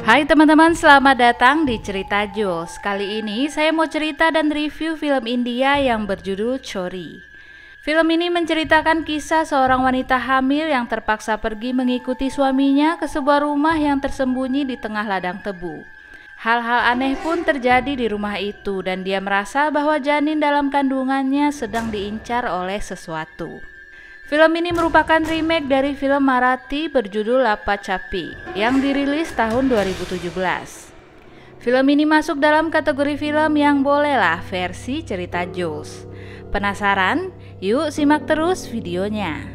Hai teman-teman, selamat datang di Cerita Jules. Kali ini saya mau cerita dan review film India yang berjudul Chori. Film ini menceritakan kisah seorang wanita hamil yang terpaksa pergi mengikuti suaminya ke sebuah rumah yang tersembunyi di tengah ladang tebu. Hal-hal aneh pun terjadi di rumah itu dan dia merasa bahwa janin dalam kandungannya sedang diincar oleh sesuatu. Film ini merupakan remake dari film Marathi berjudul Lapa Chapi yang dirilis tahun 2017. Film ini masuk dalam kategori film yang bolehlah versi cerita Jules. Penasaran? Yuk simak terus videonya.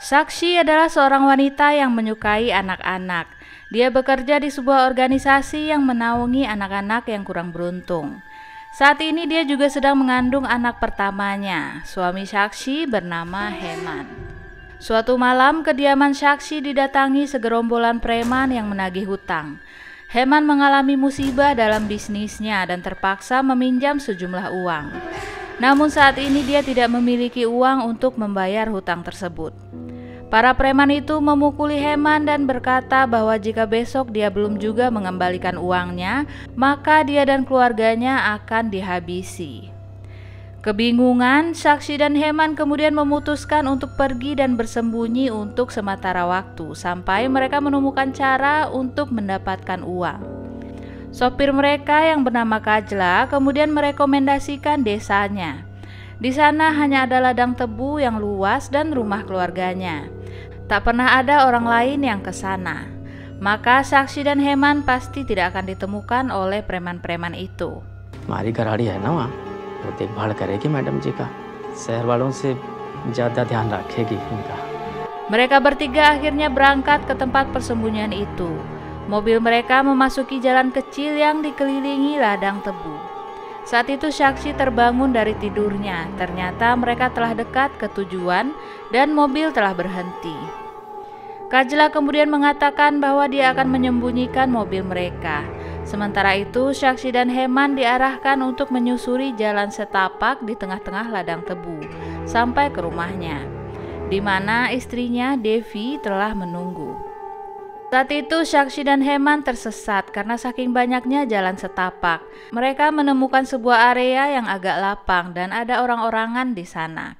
Sakshi adalah seorang wanita yang menyukai anak-anak. Dia bekerja di sebuah organisasi yang menaungi anak-anak yang kurang beruntung. Saat ini dia juga sedang mengandung anak pertamanya. Suami Sakshi bernama Heman. Suatu malam kediaman Sakshi didatangi segerombolan preman yang menagih hutang. Heman mengalami musibah dalam bisnisnya dan terpaksa meminjam sejumlah uang. Namun saat ini dia tidak memiliki uang untuk membayar hutang tersebut. Para preman itu memukuli Heman dan berkata bahwa jika besok dia belum juga mengembalikan uangnya, maka dia dan keluarganya akan dihabisi. Kebingungan, Sakshi dan Heman kemudian memutuskan untuk pergi dan bersembunyi untuk sementara waktu sampai mereka menemukan cara untuk mendapatkan uang. Sopir mereka yang bernama Kajla kemudian merekomendasikan desanya. Di sana hanya ada ladang tebu yang luas dan rumah keluarganya. Tak pernah ada orang lain yang ke sana. Maka Sakshi dan Heman pasti tidak akan ditemukan oleh preman-preman itu. हमारी घरवाली है ना वहाँ, वो देखभाल करेगी मैडम जी का, शहर वालों से ज़्यादा ध्यान रखेगी उनका. Mereka bertiga akhirnya berangkat ke tempat persembunyian itu. Mobil mereka memasuki jalan kecil yang dikelilingi ladang tebu. Saat itu Sakshi terbangun dari tidurnya. Ternyata mereka telah dekat ke tujuan dan mobil telah berhenti. Kajla kemudian mengatakan bahwa dia akan menyembunyikan mobil mereka. Sementara itu Sakshi dan Heman diarahkan untuk menyusuri jalan setapak di tengah-tengah ladang tebu sampai ke rumahnya, di mana istrinya Devi telah menunggu. Saat itu Sakshi dan Heman tersesat karena saking banyaknya jalan setapak. Mereka menemukan sebuah area yang agak lapang dan ada orang-orangan di sana.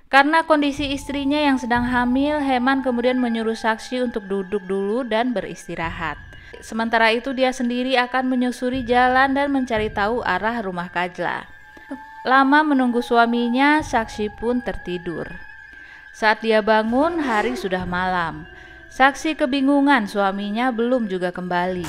Karena kondisi istrinya yang sedang hamil, Heman kemudian menyuruh Sakshi untuk duduk dulu dan beristirahat. Sementara itu dia sendiri akan menyusuri jalan dan mencari tahu arah rumah Kajla. Lama menunggu suaminya, Sakshi pun tertidur. Saat dia bangun, hari sudah malam. Sakshi kebingungan suaminya belum juga kembali.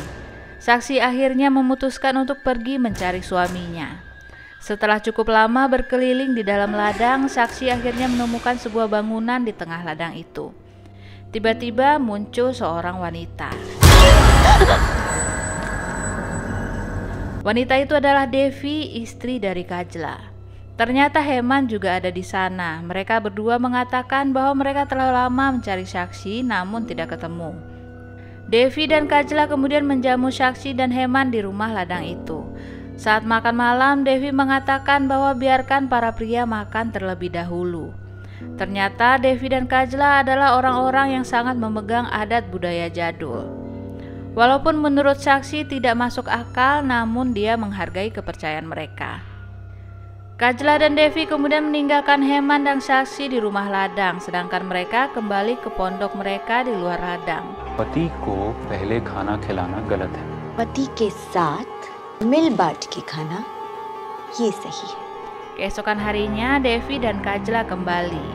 Sakshi akhirnya memutuskan untuk pergi mencari suaminya. Setelah cukup lama berkeliling di dalam ladang, Sakshi akhirnya menemukan sebuah bangunan di tengah ladang itu. Tiba-tiba muncul seorang wanita. Wanita itu adalah Devi, istri dari Kajla. Ternyata Heman juga ada di sana. Mereka berdua mengatakan bahwa mereka telah lama mencari Sakshi namun tidak ketemu. Devi dan Kajla kemudian menjamu Sakshi dan Heman di rumah ladang itu. Saat makan malam, Devi mengatakan bahwa biarkan para pria makan terlebih dahulu. Ternyata Devi dan Kajla adalah orang-orang yang sangat memegang adat budaya jadul. Walaupun menurut Sakshi tidak masuk akal, namun dia menghargai kepercayaan mereka. Kajla dan Devi kemudian meninggalkan Heman dan Sakshi di rumah ladang, sedangkan mereka kembali ke pondok mereka di luar ladang. पति को पहले खाना खिलाना गलत है. पति के साथ मिल बांट के खाना ये सही है. Keesokan harinya Devi dan Kajla kembali.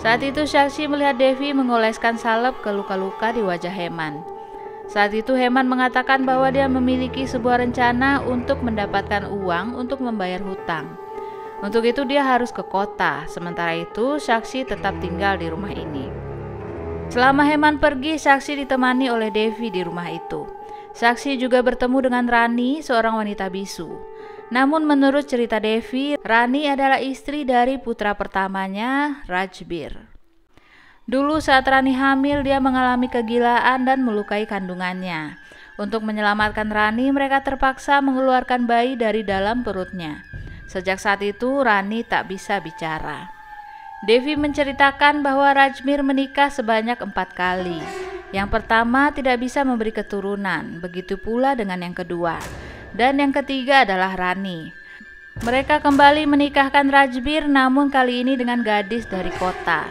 Saat itu Sakshi melihat Devi mengoleskan salep ke luka-luka di wajah Heman. Saat itu Heman mengatakan bahwa dia memiliki sebuah rencana untuk mendapatkan uang untuk membayar hutang. Untuk itu dia harus ke kota, sementara itu Sakshi tetap tinggal di rumah ini. Selama Heman pergi, Sakshi ditemani oleh Devi di rumah itu. Sakshi juga bertemu dengan Rani, seorang wanita bisu. Namun menurut cerita Devi, Rani adalah istri dari putra pertamanya, Rajbir. Dulu saat Rani hamil, dia mengalami kegilaan dan melukai kandungannya. Untuk menyelamatkan Rani, mereka terpaksa mengeluarkan bayi dari dalam perutnya. Sejak saat itu Rani tak bisa bicara. Devi menceritakan bahwa Rajmir menikah sebanyak 4 kali. Yang pertama tidak bisa memberi keturunan, begitu pula dengan yang kedua. Dan yang ketiga adalah Rani. Mereka kembali menikahkan Rajbir, namun kali ini dengan gadis dari kota.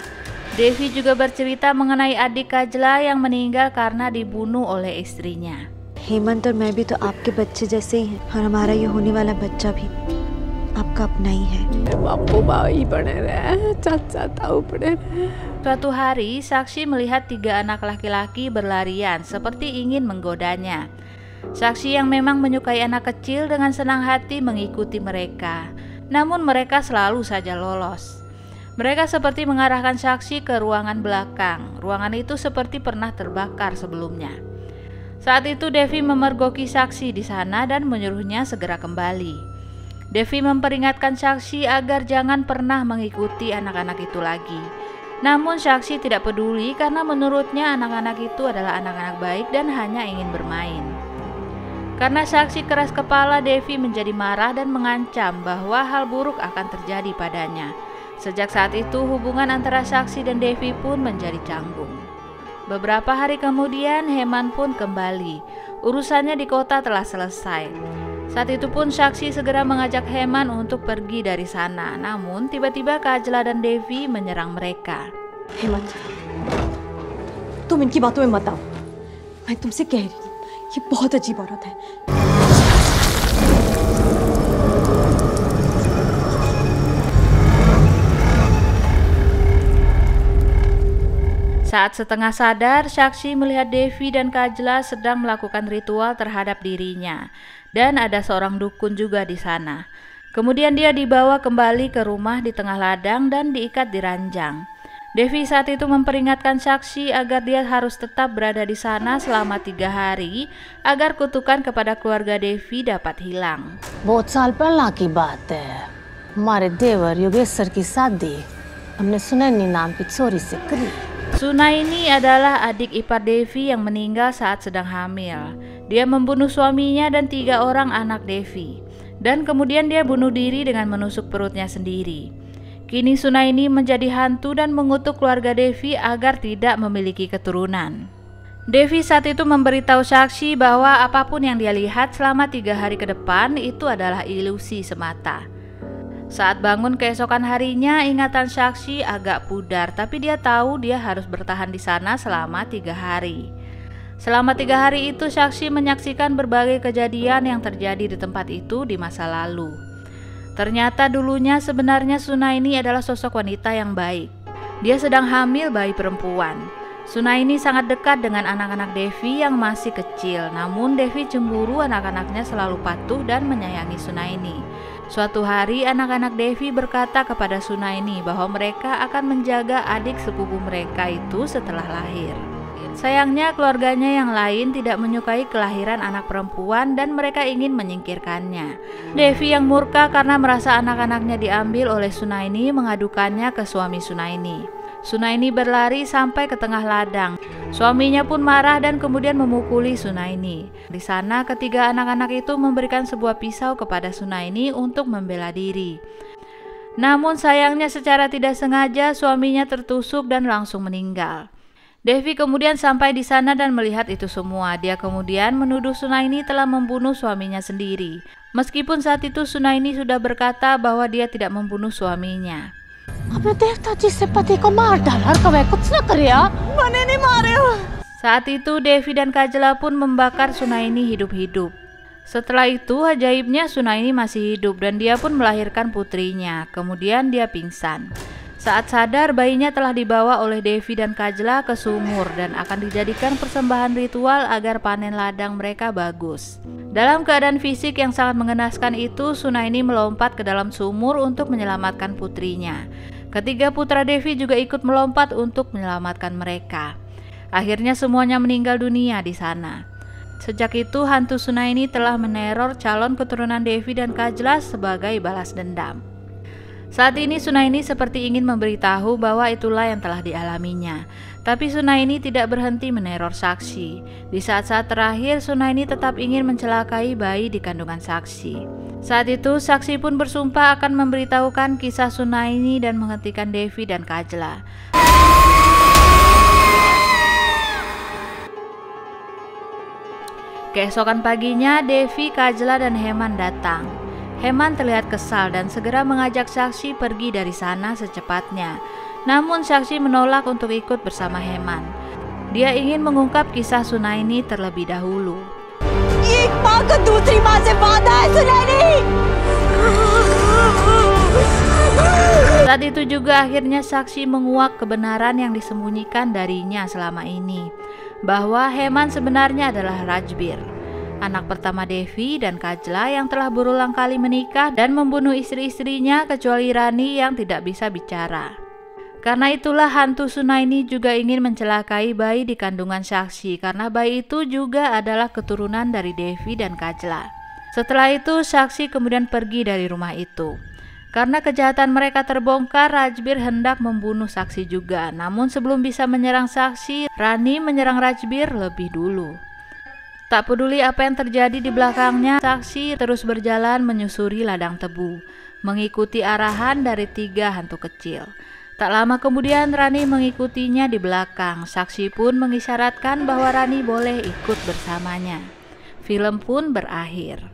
Devi juga bercerita mengenai adik Kajla yang meninggal karena dibunuh oleh istrinya. Hemant और मैं भी तो आपके बच्चे जैसे ही हैं और हमारा ये होने वाला बच्चा भी आपका अपना ही है। Suatu hari, Sakshi melihat 3 anak laki-laki berlarian seperti ingin menggodanya. Sakshi yang memang menyukai anak kecil dengan senang hati mengikuti mereka. Namun mereka selalu saja lolos. Mereka seperti mengarahkan Sakshi ke ruangan belakang. Ruangan itu seperti pernah terbakar sebelumnya. Saat itu Devi memergoki Sakshi di sana dan menyuruhnya segera kembali. Devi memperingatkan Sakshi agar jangan pernah mengikuti anak-anak itu lagi. Namun Sakshi tidak peduli karena menurutnya anak-anak itu adalah anak-anak baik dan hanya ingin bermain. Karena Sakshi keras kepala, Devi menjadi marah dan mengancam bahwa hal buruk akan terjadi padanya. Sejak saat itu hubungan antara Sakshi dan Devi pun menjadi canggung. Beberapa hari kemudian Heman pun kembali. Urusannya di kota telah selesai. Saat itu pun Sakshi segera mengajak Heman untuk pergi dari sana. Namun tiba-tiba Kajla dan Devi menyerang mereka. Hemant, तुम इनकी बातों में मत आओ। मैं तुमसे कह रही हूँ, ये बहुत अजीब औरत है। Saat setengah sadar, Sakshi melihat Devi dan Kajla sedang melakukan ritual terhadap dirinya. Dan ada seorang dukun juga di sana. Kemudian dia dibawa kembali ke rumah di tengah ladang dan diikat di ranjang. Devi saat itu memperingatkan Sakshi agar dia harus tetap berada di sana selama 3 hari agar kutukan kepada keluarga Devi dapat hilang. बहुत साल पहला की बात है। हमारे देवर योगेश्वर की शादी हमने सुनैनी नाम की छोरी से करी। Sunaini adalah adik ipar Devi yang meninggal saat sedang hamil. Dia membunuh suaminya dan 3 orang anak Devi. Dan kemudian dia bunuh diri dengan menusuk perutnya sendiri. Kini Sunaini menjadi hantu dan mengutuk keluarga Devi agar tidak memiliki keturunan. Devi saat itu memberitahu Sakshi bahwa apapun yang dia lihat selama 3 hari ke depan itu adalah ilusi semata. Saat bangun keesokan harinya, ingatan Sakshi agak pudar, tapi dia tahu dia harus bertahan di sana selama 3 hari. Selama 3 hari itu, Sakshi menyaksikan berbagai kejadian yang terjadi di tempat itu di masa lalu. Ternyata dulunya sebenarnya Sunaini adalah sosok wanita yang baik. Dia sedang hamil bayi perempuan. Sunaini sangat dekat dengan anak-anak Devi yang masih kecil, namun Devi cemburu anak-anaknya selalu patuh dan menyayangi Sunaini. Suatu hari anak-anak Devi berkata kepada Sunaini bahwa mereka akan menjaga adik sepupu mereka itu setelah lahir. Sayangnya keluarganya yang lain tidak menyukai kelahiran anak perempuan dan mereka ingin menyingkirkannya. Devi yang murka karena merasa anak-anaknya diambil oleh Sunaini mengadukannya ke suami Sunaini. Sunaini berlari sampai ke tengah ladang. Suaminya pun marah dan kemudian memukuli Sunaini. Di sana ketiga anak-anak itu memberikan sebuah pisau kepada Sunaini untuk membela diri. Namun sayangnya secara tidak sengaja suaminya tertusuk dan langsung meninggal. Devi kemudian sampai di sana dan melihat itu semua. Dia kemudian menuduh Sunaini telah membunuh suaminya sendiri. Meskipun saat itu Sunaini sudah berkata bahwa dia tidak membunuh suaminya. अपने देवता जी से पति को मार डाला और कभी कुछ न करे। मैंने नहीं मारे। Saat itu Devi dan Kajla pun membakar Sunaini hidup-hidup. Setelah itu ajaibnya Sunaini masih hidup dan dia pun melahirkan putrinya. Kemudian dia pingsan. Saat sadar bayinya telah dibawa oleh Devi dan Kajla ke sumur dan akan dijadikan persembahan ritual agar panen ladang mereka bagus. Dalam keadaan fisik yang sangat mengenaskan itu, Sunaini melompat ke dalam sumur untuk menyelamatkan putrinya. Ketiga putra Devi juga ikut melompat untuk menyelamatkan mereka. Akhirnya semuanya meninggal dunia di sana. Sejak itu hantu Sunaini telah meneror calon keturunan Devi dan Kajla sebagai balas dendam. Saat ini Sunaini seperti ingin memberitahu bahwa itulah yang telah dialaminya. Tapi Sunaini tidak berhenti meneror saksi. Di saat-saat terakhir Sunaini tetap ingin mencelakai bayi di kandungan saksi. Saat itu saksi pun bersumpah akan memberitahukan kisah Sunaini dan menghentikan Devi dan Kajla. Keesokan paginya Devi, Kajla dan Heman datang. Heman terlihat kesal dan segera mengajak saksi pergi dari sana secepatnya. Namun saksi menolak untuk ikut bersama Heman. Dia ingin mengungkap kisah Sunaini terlebih dahulu. एक माँ को दूसरी माँ से वादा है सुनैनी। Saat itu juga akhirnya saksi menguak kebenaran yang disembunyikan darinya selama ini, bahwa Heman sebenarnya adalah Rajbir, anak pertama Devi dan Kajla yang telah berulang kali menikah dan membunuh istri-istrinya kecuali Rani yang tidak bisa bicara. Karena itulah hantu Sunaini juga ingin mencelakai bayi di kandungan saksi karena bayi itu juga adalah keturunan dari Devi dan Kajla. Setelah itu saksi kemudian pergi dari rumah itu. Karena kejahatan mereka terbongkar, Rajbir hendak membunuh saksi juga. Namun sebelum bisa menyerang saksi, Rani menyerang Rajbir lebih dulu. Tak peduli apa yang terjadi di belakangnya, saksi terus berjalan menyusuri ladang tebu, mengikuti arahan dari 3 hantu kecil. Tak lama kemudian Rani mengikutinya di belakang. Saksi pun mengisyaratkan bahwa Rani boleh ikut bersamanya. Film pun berakhir.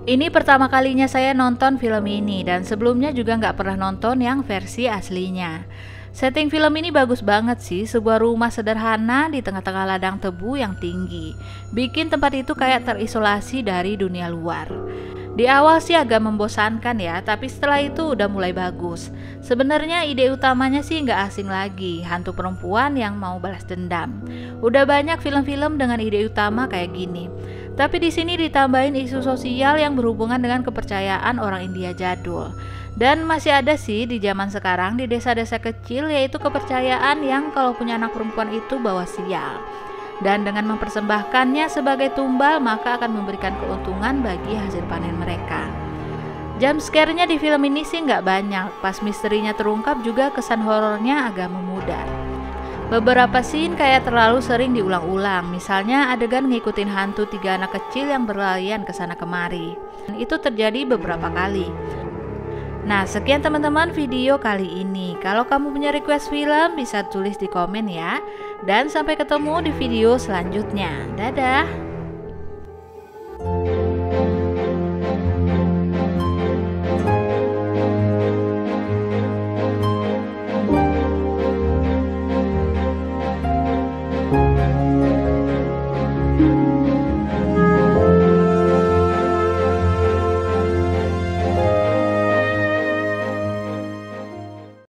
Ini pertama kalinya saya nonton film ini dan sebelumnya juga nggak pernah nonton yang versi aslinya. Setting film ini bagus banget sih, sebuah rumah sederhana di tengah-tengah ladang tebu yang tinggi. Bikin tempat itu kayak terisolasi dari dunia luar. Di awal sih agak membosankan ya, tapi setelah itu udah mulai bagus. Sebenarnya ide utamanya sih nggak asing lagi, hantu perempuan yang mau balas dendam. Udah banyak film-film dengan ide utama kayak gini. Tapi di sini ditambahin isu sosial yang berhubungan dengan kepercayaan orang India jadul. Dan masih ada sih di zaman sekarang di desa-desa kecil, yaitu kepercayaan yang kalau punya anak perempuan itu bawa sial. Dan dengan mempersembahkannya sebagai tumbal maka akan memberikan keuntungan bagi hasil panen mereka. Jump scare-nya di film ini sih nggak banyak, pas misterinya terungkap juga kesan horornya agak memudar. Beberapa scene kayak terlalu sering diulang-ulang, misalnya adegan ngikutin hantu 3 anak kecil yang berlarian ke sana kemari. Itu terjadi beberapa kali. Nah, sekian teman-teman video kali ini. Kalau kamu punya request film bisa tulis di komen ya. Dan sampai ketemu di video selanjutnya. Dadah.